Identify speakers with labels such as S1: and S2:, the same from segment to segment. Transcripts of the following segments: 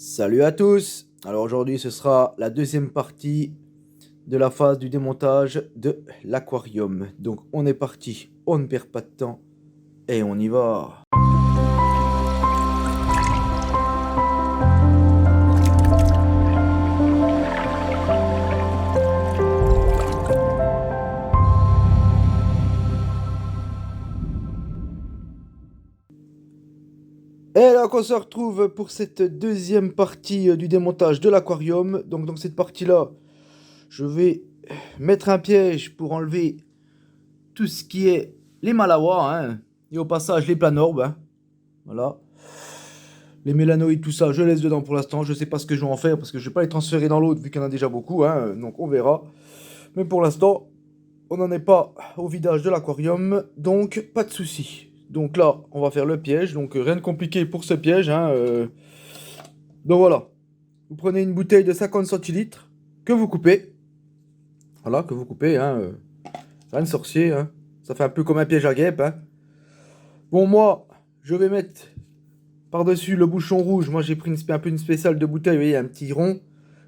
S1: Salut à tous! Alors aujourd'hui ce sera la deuxième partie de la phase du démontage de l'aquarium. Donc on est parti, on ne perd pas de temps et on y va! Et là qu'on se retrouve pour cette deuxième partie du démontage de l'aquarium. Donc dans cette partie-là, je vais mettre un piège pour enlever tout ce qui est les malawas, hein, et au passage les planorbes, hein. Voilà. Les mélanoïdes, tout ça, je laisse dedans pour l'instant. Je sais pas ce que je vais en faire parce que je vais pas les transférer dans l'autre vu qu'il y en a déjà beaucoup, hein, donc on verra. Mais pour l'instant, on n'en est pas au vidage de l'aquarium, donc pas de souci. Donc là, on va faire le piège, donc rien de compliqué pour ce piège, hein. Donc voilà, vous prenez une bouteille de 50 centilitres que vous coupez. Voilà, que vous coupez, hein. Rien de sorcier, hein. Ça fait un peu comme un piège à guêpe, hein. Bon, moi, je vais mettre par-dessus le bouchon rouge. Moi, j'ai pris un peu une spéciale de bouteille, vous voyez, un petit rond.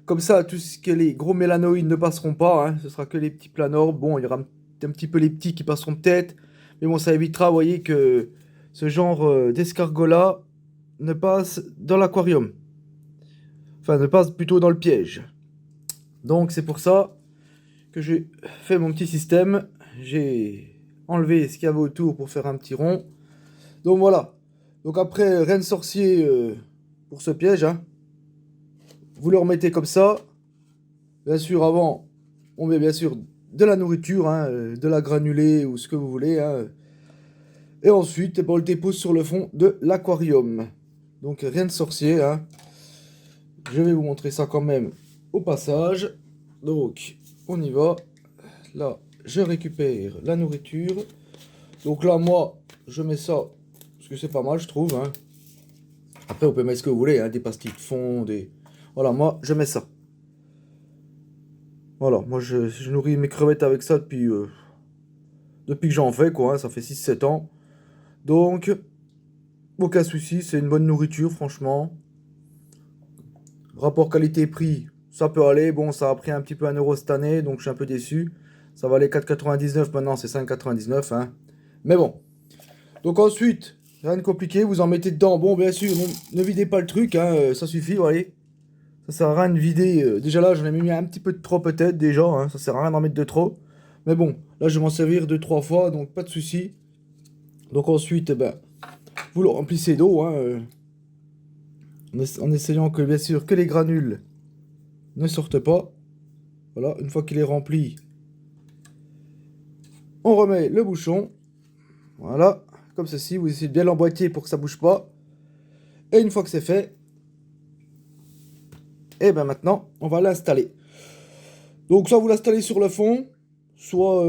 S1: Comme ça, tout ce que les gros mélanoïdes ne passeront pas, hein. Ce sera que les petits planorbes. Bon, il y aura un petit peu les petits qui passeront peut-être. Mais bon, ça évitera, vous voyez, que ce genre d'escargot-là ne passe dans l'aquarium. Enfin, ne passe plutôt dans le piège. Donc, c'est pour ça que j'ai fait mon petit système. J'ai enlevé ce qu'il y avait autour pour faire un petit rond. Donc, voilà. Donc, après, rien de sorcier pour ce piège, hein. Vous le remettez comme ça. Bien sûr, avant, on met bien sûr de la nourriture, hein, de la granulée ou ce que vous voulez, hein. Et ensuite, on le dépose sur le fond de l'aquarium. Donc rien de sorcier, hein. Je vais vous montrer ça quand même au passage. Donc, on y va. Là, je récupère la nourriture. Donc là, moi, je mets ça, parce que c'est pas mal, je trouve, hein. Après, vous pouvez mettre ce que vous voulez, hein, des pastilles de fond, des... Voilà, moi, je mets ça. Voilà, moi, je nourris mes crevettes avec ça depuis que j'en fais, quoi, hein, ça fait 6-7 ans. Donc, aucun souci, c'est une bonne nourriture, franchement. Rapport qualité-prix, ça peut aller. Bon, ça a pris un petit peu 1 € cette année, donc je suis un peu déçu. Ça valait 4,99, maintenant c'est 5,99, hein. Mais bon. Donc ensuite, rien de compliqué, vous en mettez dedans. Bon, bien sûr, ne videz pas le truc, hein, ça suffit, vous voyez. Ça sert à rien de vider. Déjà là, j'en ai mis un petit peu de trop peut-être, déjà, hein, ça sert à rien d'en mettre de trop. Mais bon, là, je vais m'en servir 2-3 fois, donc pas de souci. Donc ensuite, eh ben, vous le remplissez d'eau, hein, en essayant que, bien sûr, que les granules ne sortent pas. Voilà, une fois qu'il est rempli, on remet le bouchon. Voilà, comme ceci, vous essayez de bien l'emboîter pour que ça bouge pas. Et une fois que c'est fait, et ben maintenant, on va l'installer. Donc soit vous l'installez sur le fond, soit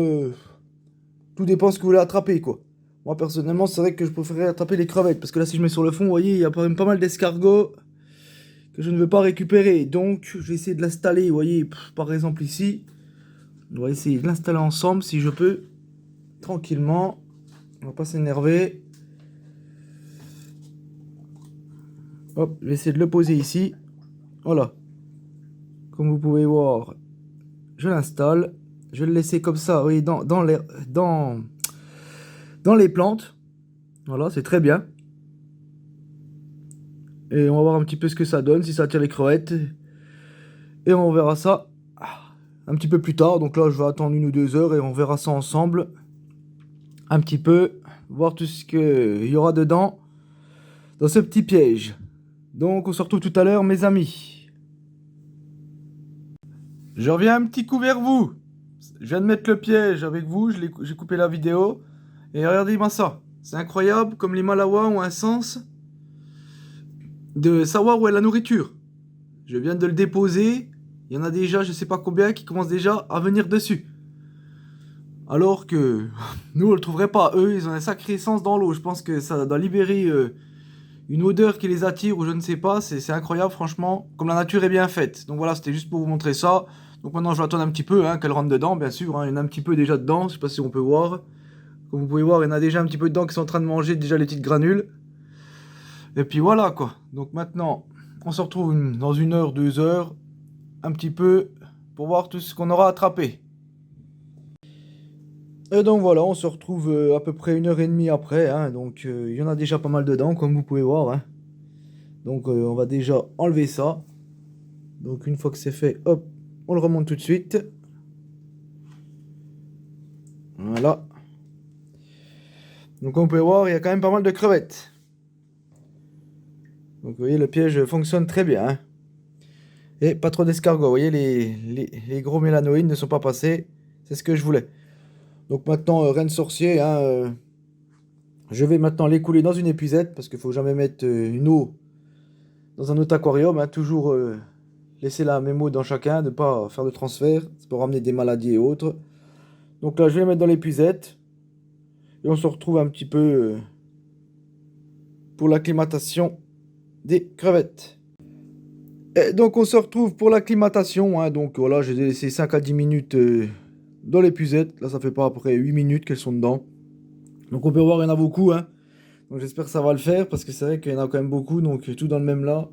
S1: tout dépend ce que vous voulez attraper, quoi. Moi personnellement, c'est vrai que je préférerais attraper les crevettes, parce que là si je mets sur le fond, vous voyez, il y a quand même pas mal d'escargots que je ne veux pas récupérer. Donc je vais essayer de l'installer, vous voyez, par exemple ici. On va essayer de l'installer ensemble si je peux, tranquillement. On va pas s'énerver. Hop, je vais essayer de le poser ici. Voilà. Comme vous pouvez voir, je l'installe. Je vais le laisser comme ça, oui, dans les plantes. Voilà, c'est très bien. Et on va voir un petit peu ce que ça donne, si ça attire les crevettes. Et on verra ça un petit peu plus tard. Donc là, je vais attendre 1 ou 2 heures et on verra ça ensemble. Un petit peu, voir tout ce qu'il y aura dedans, dans ce petit piège. Donc on se retrouve tout à l'heure, mes amis. Je reviens un petit coup vers vous. Je viens de mettre le piège avec vous, j'ai coupé la vidéo. Et regardez-moi ça. C'est incroyable comme les Malawas ont un sens de savoir où est la nourriture. Je viens de le déposer. Il y en a déjà, je sais pas combien, qui commencent déjà à venir dessus. Alors que nous, on le trouverait pas. Eux, ils ont un sacré sens dans l'eau. Je pense que ça doit libérer une odeur qui les attire ou je ne sais pas. C'est incroyable, franchement. Comme la nature est bien faite. Donc voilà, c'était juste pour vous montrer ça. Donc maintenant, je vais attendre un petit peu, hein, qu'elle rentre dedans, bien sûr, hein. Il y en a un petit peu déjà dedans. Je sais pas si on peut voir. Comme vous pouvez voir, il y en a déjà un petit peu dedans qui sont en train de manger déjà les petites granules. Et puis voilà, quoi. Donc maintenant, on se retrouve dans 1 heure, 2 heures, un petit peu, pour voir tout ce qu'on aura attrapé. Et donc voilà, on se retrouve à peu près 1 heure et demie après, hein, donc il y en a déjà pas mal dedans, comme vous pouvez voir, hein. Donc on va déjà enlever ça. Donc une fois que c'est fait, hop, on le remonte tout de suite. Voilà. Donc comme vous pouvez voir, il y a quand même pas mal de crevettes. Donc vous voyez, le piège fonctionne très bien, hein. Et pas trop d'escargots. Vous voyez, les gros mélanoïdes ne sont pas passés. C'est ce que je voulais. Donc maintenant, reine sorcier, hein, je vais maintenant les couler dans une épuisette. Parce qu'il faut jamais mettre une eau dans un autre aquarium, hein. Toujours laisser la même eau dans chacun. Ne pas faire de transfert. Ça peut ramener des maladies et autres. Donc là, je vais les mettre dans l'épuisette. Et on se retrouve un petit peu pour l'acclimatation des crevettes. Et donc on se retrouve pour l'acclimatation, hein. Donc voilà, j'ai laissé 5 à 10 minutes dans l'épuisette. Là, ça fait pas après 8 minutes qu'elles sont dedans. Donc on peut voir, il y en a beaucoup, hein. Donc j'espère que ça va le faire, parce que c'est vrai qu'il y en a quand même beaucoup, donc tout dans le même là.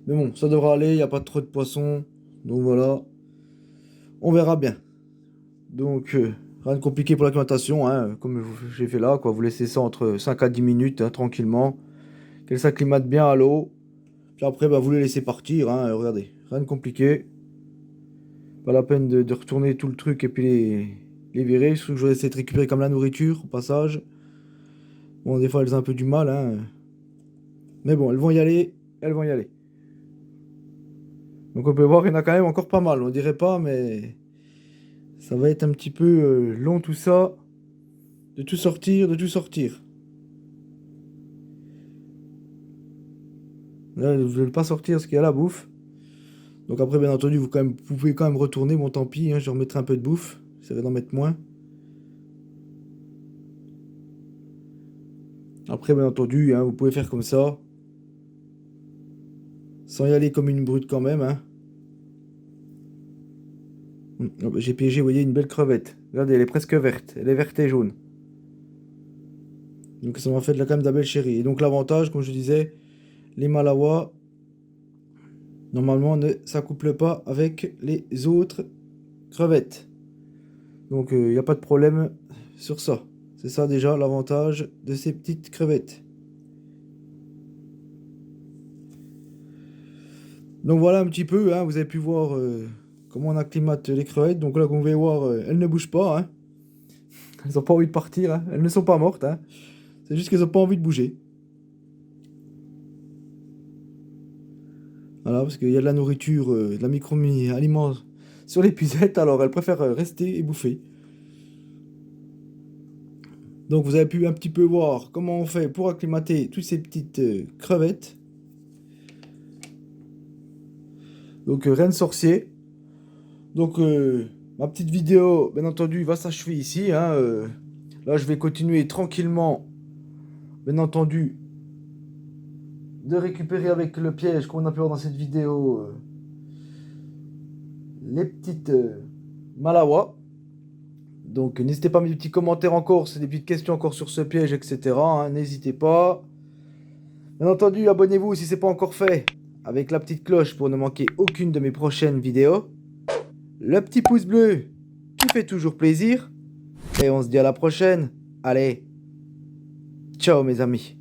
S1: Mais bon, ça devra aller, il n'y a pas trop de poissons. Donc voilà, on verra bien. Donc rien de compliqué pour l'acclimatation, hein, comme j'ai fait là, quoi. Vous laissez ça entre 5 à 10 minutes, hein, tranquillement. Qu'elles s'acclimatent bien à l'eau. Puis après, bah, vous les laissez partir, hein, regardez, rien de compliqué. Pas la peine de retourner tout le truc et puis les virer. Surtout que je vais essayer de récupérer comme la nourriture au passage. Bon, des fois elles ont un peu du mal, hein. Mais bon, elles vont y aller, elles vont y aller. Donc on peut voir qu'il y en a quand même encore pas mal, on dirait pas, mais ça va être un petit peu long tout ça. De tout sortir, de tout sortir. Là, je ne veux pas sortir parce qu'il y a la bouffe. Donc après, bien entendu, vous pouvez quand même retourner. Bon, tant pis, hein, je remettrai un peu de bouffe. J'essaierai d'en mettre moins. Après, bien entendu, hein, vous pouvez faire comme ça. Sans y aller comme une brute quand même, hein. J'ai piégé, vous voyez, une belle crevette. Regardez, elle est presque verte. Elle est verte et jaune. Donc ça m'a fait là quand même de la belle chérie. Et donc l'avantage, comme je disais, les Malawas, normalement, ne s'accouplent pas avec les autres crevettes. Donc il n'y a pas de problème sur ça. C'est ça déjà l'avantage de ces petites crevettes. Donc voilà un petit peu, hein, vous avez pu voir comment on acclimate les crevettes. Donc là, comme vous pouvez voir, elles ne bougent pas, hein. Elles n'ont pas envie de partir, hein. Elles ne sont pas mortes, hein. C'est juste qu'elles n'ont pas envie de bouger. Voilà, parce qu'il y a de la nourriture, de la micro-aliments sur l'épuisette, alors elles préfèrent rester et bouffer. Donc vous avez pu un petit peu voir comment on fait pour acclimater toutes ces petites crevettes. Donc reine sorcier. Donc ma petite vidéo, bien entendu, va s'achever ici, hein. Là, je vais continuer tranquillement, bien entendu, de récupérer avec le piège qu'on a pu voir dans cette vidéo les petites Malawas. Donc n'hésitez pas à mettre des petits commentaires encore, c'est des petites questions encore sur ce piège, etc., hein, n'hésitez pas. Bien entendu, abonnez-vous si ce n'est pas encore fait, avec la petite cloche pour ne manquer aucune de mes prochaines vidéos. Le petit pouce bleu qui fait toujours plaisir. Et on se dit à la prochaine. Allez, ciao mes amis.